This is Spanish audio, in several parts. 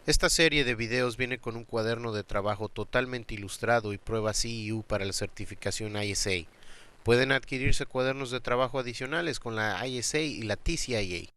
Esta serie de videos viene con un cuaderno de trabajo totalmente ilustrado y pruebas CEU para la certificación ISA. Pueden adquirirse cuadernos de trabajo adicionales con la ISA y la TCIA.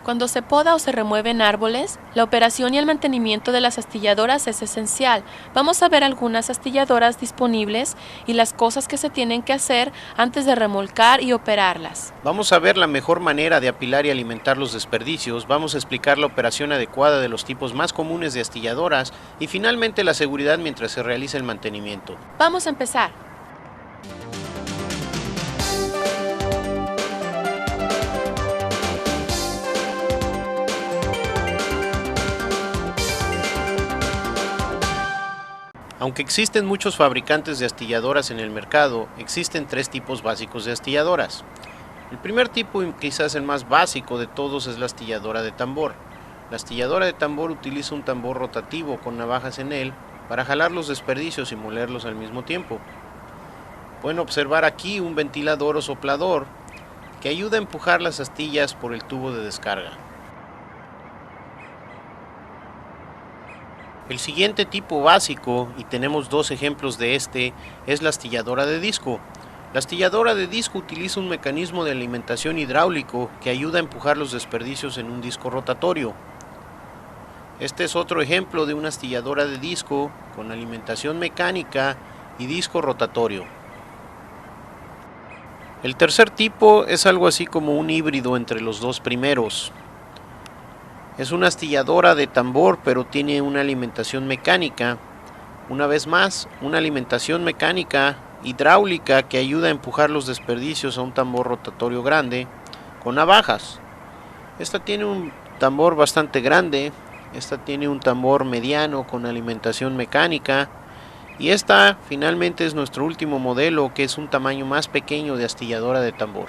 Cuando se poda o se remueven árboles, la operación y el mantenimiento de las astilladoras es esencial. Vamos a ver algunas astilladoras disponibles y las cosas que se tienen que hacer antes de remolcar y operarlas. Vamos a ver la mejor manera de apilar y alimentar los desperdicios, vamos a explicar la operación adecuada de los tipos más comunes de astilladoras y finalmente la seguridad mientras se realiza el mantenimiento. Vamos a empezar. Aunque existen muchos fabricantes de astilladoras en el mercado, existen tres tipos básicos de astilladoras. El primer tipo y quizás el más básico de todos es la astilladora de tambor. La astilladora de tambor utiliza un tambor rotativo con navajas en él para jalar los desperdicios y molerlos al mismo tiempo. Pueden observar aquí un ventilador o soplador que ayuda a empujar las astillas por el tubo de descarga. El siguiente tipo básico, y tenemos dos ejemplos de este, es la astilladora de disco. La astilladora de disco utiliza un mecanismo de alimentación hidráulico que ayuda a empujar los desperdicios en un disco rotatorio. Este es otro ejemplo de una astilladora de disco con alimentación mecánica y disco rotatorio. El tercer tipo es algo así como un híbrido entre los dos primeros. Es una astilladora de tambor, pero tiene una alimentación mecánica. Una vez más, una alimentación mecánica hidráulica que ayuda a empujar los desperdicios a un tambor rotatorio grande con navajas. Esta tiene un tambor bastante grande, esta tiene un tambor mediano con alimentación mecánica y esta finalmente es nuestro último modelo, que es un tamaño más pequeño de astilladora de tambor.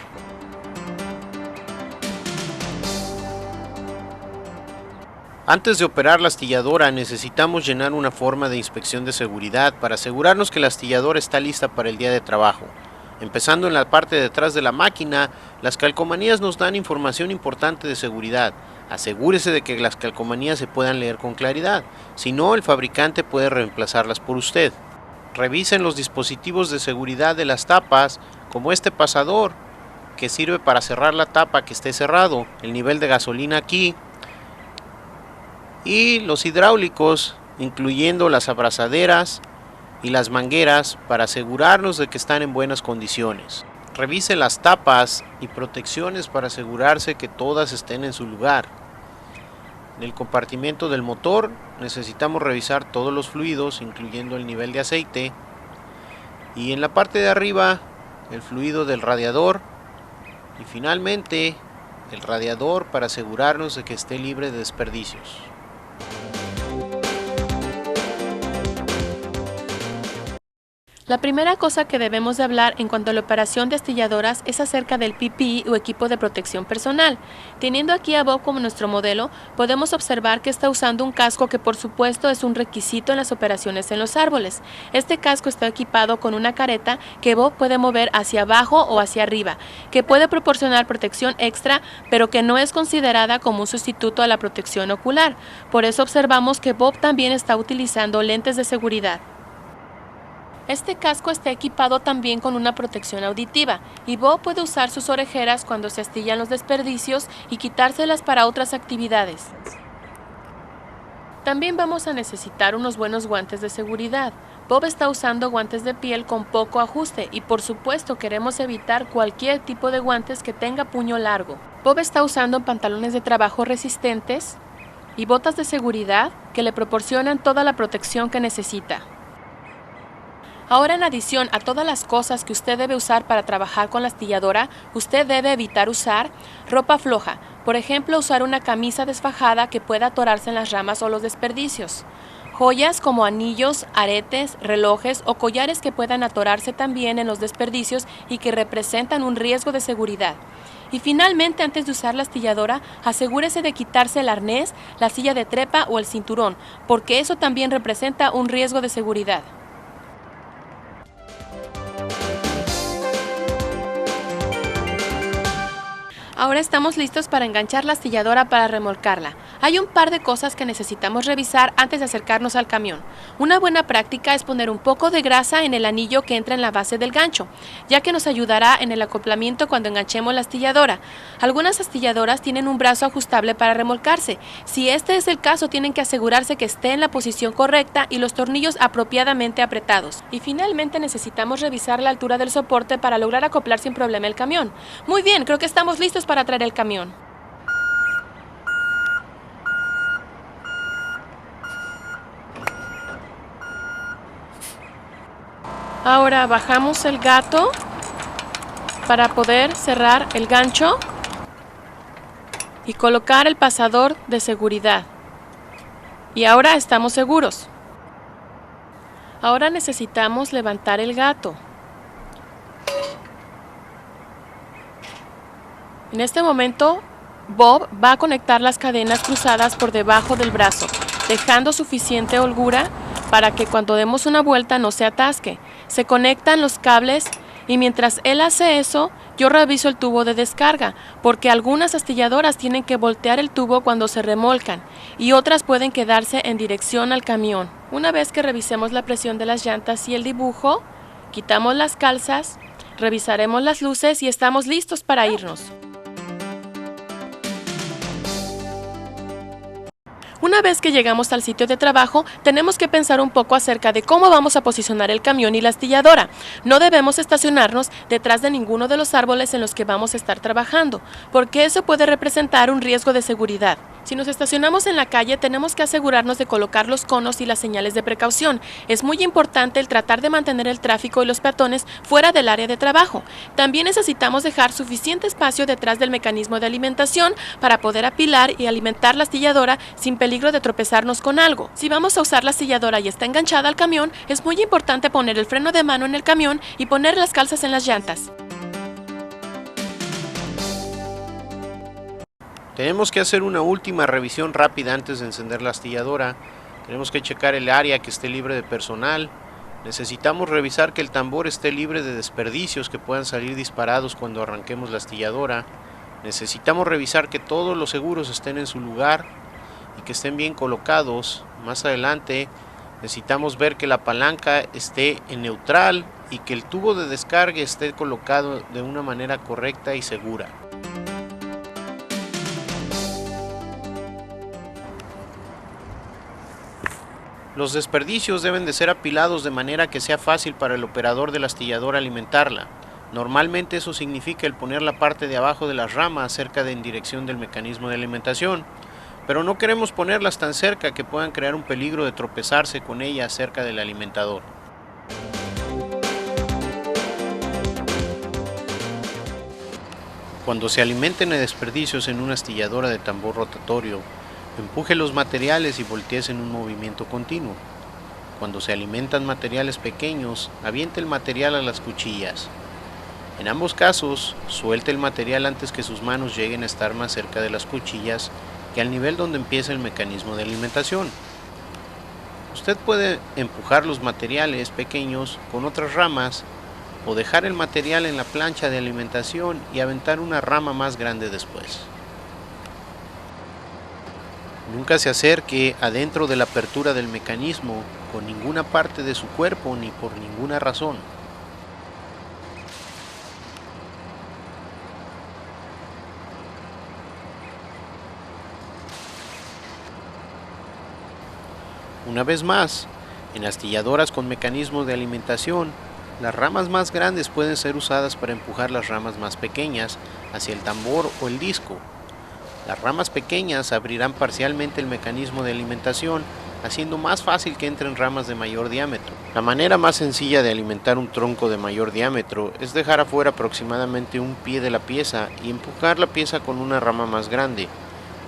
Antes de operar la astilladora necesitamos llenar una forma de inspección de seguridad para asegurarnos que la astilladora está lista para el día de trabajo. Empezando en la parte de atrás de la máquina, las calcomanías nos dan información importante de seguridad. Asegúrese de que las calcomanías se puedan leer con claridad, si no el fabricante puede reemplazarlas por usted. Revisen los dispositivos de seguridad de las tapas, como este pasador, que sirve para cerrar la tapa que esté cerrado, el nivel de gasolina aquí, y los hidráulicos, incluyendo las abrazaderas y las mangueras, para asegurarnos de que están en buenas condiciones. Revise las tapas y protecciones para asegurarse que todas estén en su lugar. En el compartimento del motor necesitamos revisar todos los fluidos, incluyendo el nivel de aceite, y en la parte de arriba el fluido del radiador y finalmente el radiador para asegurarnos de que esté libre de desperdicios. La primera cosa que debemos de hablar en cuanto a la operación de astilladoras es acerca del PPE o equipo de protección personal. Teniendo aquí a Bob como nuestro modelo, podemos observar que está usando un casco que por supuesto es un requisito en las operaciones en los árboles. Este casco está equipado con una careta que Bob puede mover hacia abajo o hacia arriba, que puede proporcionar protección extra, pero que no es considerada como un sustituto a la protección ocular. Por eso observamos que Bob también está utilizando lentes de seguridad. Este casco está equipado también con una protección auditiva y Bob puede usar sus orejeras cuando se astillan los desperdicios y quitárselas para otras actividades. También vamos a necesitar unos buenos guantes de seguridad. Bob está usando guantes de piel con poco ajuste y por supuesto queremos evitar cualquier tipo de guantes que tenga puño largo. Bob está usando pantalones de trabajo resistentes y botas de seguridad que le proporcionan toda la protección que necesita. Ahora, en adición a todas las cosas que usted debe usar para trabajar con la astilladora, usted debe evitar usar ropa floja, Por ejemplo, usar una camisa desfajada que pueda atorarse en las ramas o los desperdicios. Joyas como anillos, aretes, relojes o collares que puedan atorarse también en los desperdicios y que representan un riesgo de seguridad. Y finalmente, antes de usar la astilladora, asegúrese de quitarse el arnés, la silla de trepa o el cinturón, porque eso también representa un riesgo de seguridad. Ahora estamos listos para enganchar la astilladora para remolcarla. Hay un par de cosas que necesitamos revisar antes de acercarnos al camión. Una buena práctica es poner un poco de grasa en el anillo que entra en la base del gancho, ya que nos ayudará en el acoplamiento cuando enganchemos la astilladora. Algunas astilladoras tienen un brazo ajustable para remolcarse. Si este es el caso, tienen que asegurarse que esté en la posición correcta y los tornillos apropiadamente apretados. Y finalmente necesitamos revisar la altura del soporte para lograr acoplar sin problema el camión. Muy bien, creo que estamos listos para traer el camión. Ahora bajamos el gato para poder cerrar el gancho y colocar el pasador de seguridad. Y ahora estamos seguros. Ahora necesitamos levantar el gato. En este momento, Bob va a conectar las cadenas cruzadas por debajo del brazo, dejando suficiente holgura para que cuando demos una vuelta no se atasque. Se conectan los cables y mientras él hace eso, yo reviso el tubo de descarga, porque algunas astilladoras tienen que voltear el tubo cuando se remolcan y otras pueden quedarse en dirección al camión. Una vez que revisemos la presión de las llantas y el dibujo, quitamos las calzas, revisaremos las luces y estamos listos para irnos. Una vez que llegamos al sitio de trabajo, tenemos que pensar un poco acerca de cómo vamos a posicionar el camión y la astilladora. No debemos estacionarnos detrás de ninguno de los árboles en los que vamos a estar trabajando, porque eso puede representar un riesgo de seguridad. Si nos estacionamos en la calle, tenemos que asegurarnos de colocar los conos y las señales de precaución. Es muy importante el tratar de mantener el tráfico y los peatones fuera del área de trabajo. También necesitamos dejar suficiente espacio detrás del mecanismo de alimentación para poder apilar y alimentar la astilladora sin peligro de tropezarnos con algo. Si vamos a usar la astilladora y está enganchada al camión, es muy importante poner el freno de mano en el camión y poner las calzas en las llantas. Tenemos que hacer una última revisión rápida antes de encender la astilladora. Tenemos que checar el área que esté libre de personal. Necesitamos revisar que el tambor esté libre de desperdicios que puedan salir disparados cuando arranquemos la astilladora. Necesitamos revisar que todos los seguros estén en su lugar y que estén bien colocados. Más adelante necesitamos ver que la palanca esté en neutral y que el tubo de descarga esté colocado de una manera correcta y segura. Los desperdicios deben de ser apilados de manera que sea fácil para el operador de la astilladora alimentarla. Normalmente eso significa el poner la parte de abajo de las ramas cerca de en dirección del mecanismo de alimentación, pero no queremos ponerlas tan cerca que puedan crear un peligro de tropezarse con ellas cerca del alimentador. Cuando se alimenten de desperdicios en una astilladora de tambor rotatorio, empuje los materiales y voltees en un movimiento continuo. Cuando se alimentan materiales pequeños, aviente el material a las cuchillas. En ambos casos, suelte el material antes que sus manos lleguen a estar más cerca de las cuchillas que al nivel donde empieza el mecanismo de alimentación. Usted puede empujar los materiales pequeños con otras ramas o dejar el material en la plancha de alimentación y aventar una rama más grande después. Nunca se acerque adentro de la apertura del mecanismo con ninguna parte de su cuerpo ni por ninguna razón. Una vez más, en astilladoras con mecanismos de alimentación, las ramas más grandes pueden ser usadas para empujar las ramas más pequeñas hacia el tambor o el disco. Las ramas pequeñas abrirán parcialmente el mecanismo de alimentación, haciendo más fácil que entren ramas de mayor diámetro. La manera más sencilla de alimentar un tronco de mayor diámetro es dejar afuera aproximadamente un pie de la pieza y empujar la pieza con una rama más grande.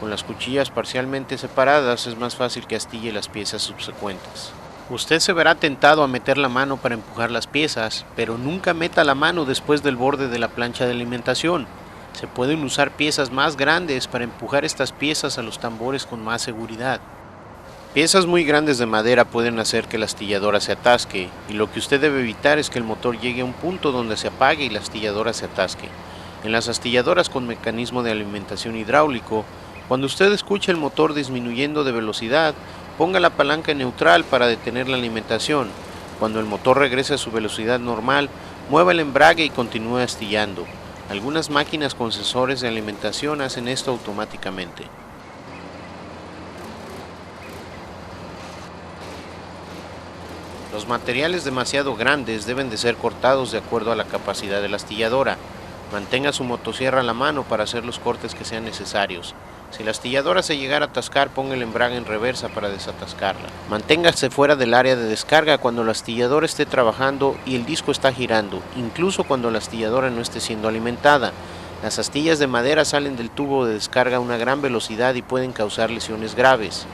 Con las cuchillas parcialmente separadas es más fácil que astille las piezas subsecuentes. Usted se verá tentado a meter la mano para empujar las piezas, pero nunca meta la mano después del borde de la plancha de alimentación. Se pueden usar piezas más grandes para empujar estas piezas a los tambores con más seguridad. Piezas muy grandes de madera pueden hacer que la astilladora se atasque, y lo que usted debe evitar es que el motor llegue a un punto donde se apague y la astilladora se atasque. En las astilladoras con mecanismo de alimentación hidráulico, cuando usted escuche el motor disminuyendo de velocidad, ponga la palanca en neutral para detener la alimentación. Cuando el motor regrese a su velocidad normal, mueva el embrague y continúe astillando. Algunas máquinas con sensores de alimentación hacen esto automáticamente. Los materiales demasiado grandes deben de ser cortados de acuerdo a la capacidad de la astilladora. Mantenga su motosierra a la mano para hacer los cortes que sean necesarios. Si la astilladora se llegara a atascar, ponga el embrague en reversa para desatascarla. Manténgase fuera del área de descarga cuando la astilladora esté trabajando y el disco está girando, incluso cuando la astilladora no esté siendo alimentada. Las astillas de madera salen del tubo de descarga a una gran velocidad y pueden causar lesiones graves.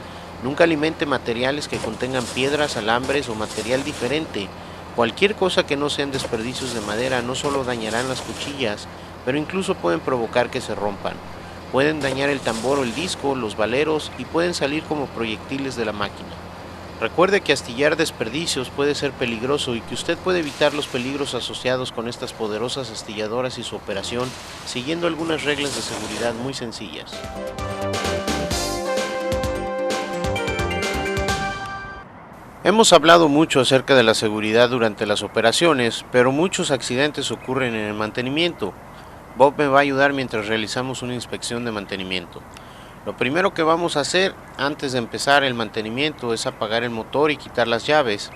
Nunca alimente materiales que contengan piedras, alambres o material diferente. Cualquier cosa que no sean desperdicios de madera no solo dañarán las cuchillas, pero incluso pueden provocar que se rompan. Pueden dañar el tambor o el disco, los valeros y pueden salir como proyectiles de la máquina. Recuerde que astillar desperdicios puede ser peligroso y que usted puede evitar los peligros asociados con estas poderosas astilladoras y su operación siguiendo algunas reglas de seguridad muy sencillas. Hemos hablado mucho acerca de la seguridad durante las operaciones, pero muchos accidentes ocurren en el mantenimiento. Bob me va a ayudar mientras realizamos una inspección de mantenimiento. Lo primero que vamos a hacer antes de empezar el mantenimiento es apagar el motor y quitar las llaves.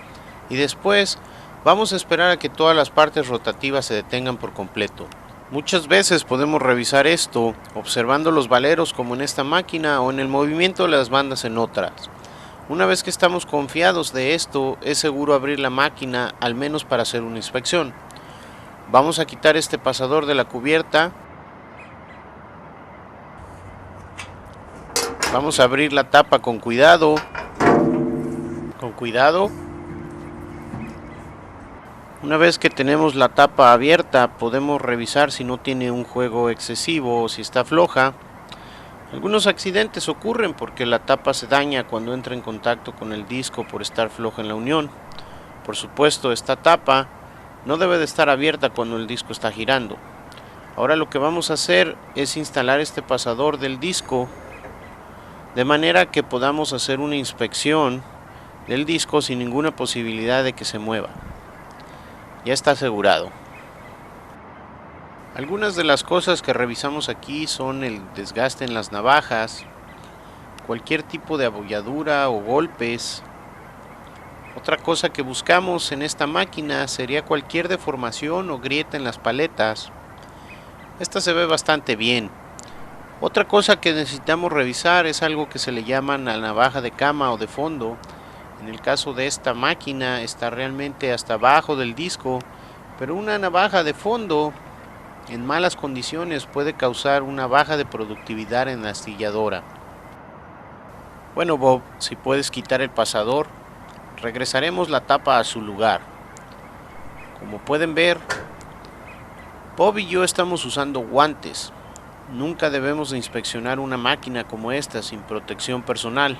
Y después vamos a esperar a que todas las partes rotativas se detengan por completo. Muchas veces podemos revisar esto observando los valeros como en esta máquina o en el movimiento de las bandas en otras. Una vez que estamos confiados de esto, es seguro abrir la máquina, al menos para hacer una inspección. Vamos a quitar este pasador de la cubierta. Vamos a abrir la tapa con cuidado. Una vez que tenemos la tapa abierta, podemos revisar si no tiene un juego excesivo o si está floja. Algunos accidentes ocurren porque la tapa se daña cuando entra en contacto con el disco por estar floja en la unión. Por supuesto, esta tapa no debe de estar abierta cuando el disco está girando. Ahora lo que vamos a hacer es instalar este pasador del disco de manera que podamos hacer una inspección del disco sin ninguna posibilidad de que se mueva. Ya está asegurado. Algunas de las cosas que revisamos aquí son el desgaste en las navajas, cualquier tipo de abolladura o golpes. Otra cosa que buscamos en esta máquina sería cualquier deformación o grieta en las paletas. Esta se ve bastante bien. Otra cosa que necesitamos revisar es algo que se le llama la navaja de cama o de fondo. En el caso de esta máquina está realmente hasta abajo del disco, pero una navaja de fondo en malas condiciones puede causar una baja de productividad en la astilladora. Bueno, Bob, si puedes quitar el pasador, regresaremos la tapa a su lugar. Como pueden ver, Bob y yo estamos usando guantes. Nunca debemos de inspeccionar una máquina como esta sin protección personal.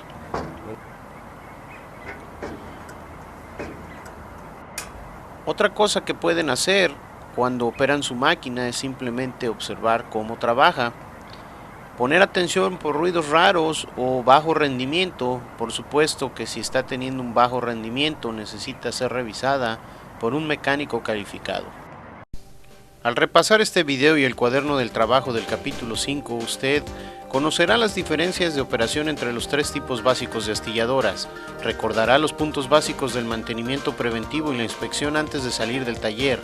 Otra cosa que pueden hacer cuando operan su máquina es simplemente observar cómo trabaja. Poner atención por ruidos raros o bajo rendimiento. Por supuesto que si está teniendo un bajo rendimiento necesita ser revisada por un mecánico calificado. Al repasar este video y el cuaderno del trabajo del capítulo 5, usted conocerá las diferencias de operación entre los tres tipos básicos de astilladoras, recordará los puntos básicos del mantenimiento preventivo y la inspección antes de salir del taller,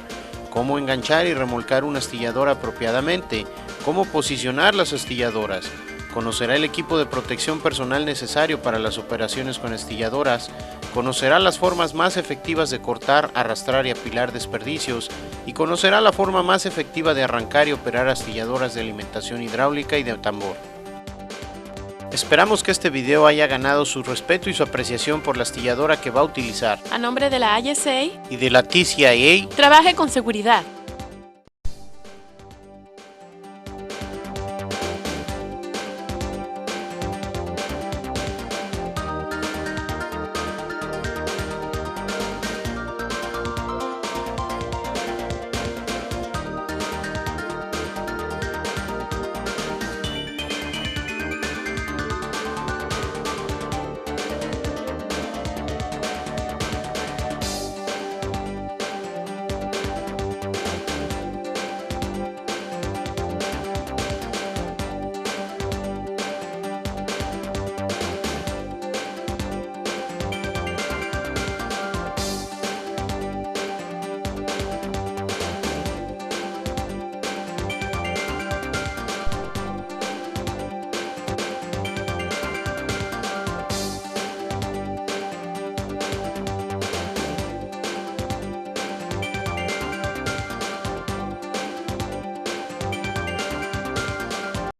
cómo enganchar y remolcar una astilladora apropiadamente, cómo posicionar las astilladoras, conocerá el equipo de protección personal necesario para las operaciones con astilladoras, conocerá las formas más efectivas de cortar, arrastrar y apilar desperdicios, y conocerá la forma más efectiva de arrancar y operar astilladoras de alimentación hidráulica y de tambor. Esperamos que este video haya ganado su respeto y su apreciación por la astilladora que va a utilizar. A nombre de la ISA, Y de la TCIA, trabaje con seguridad.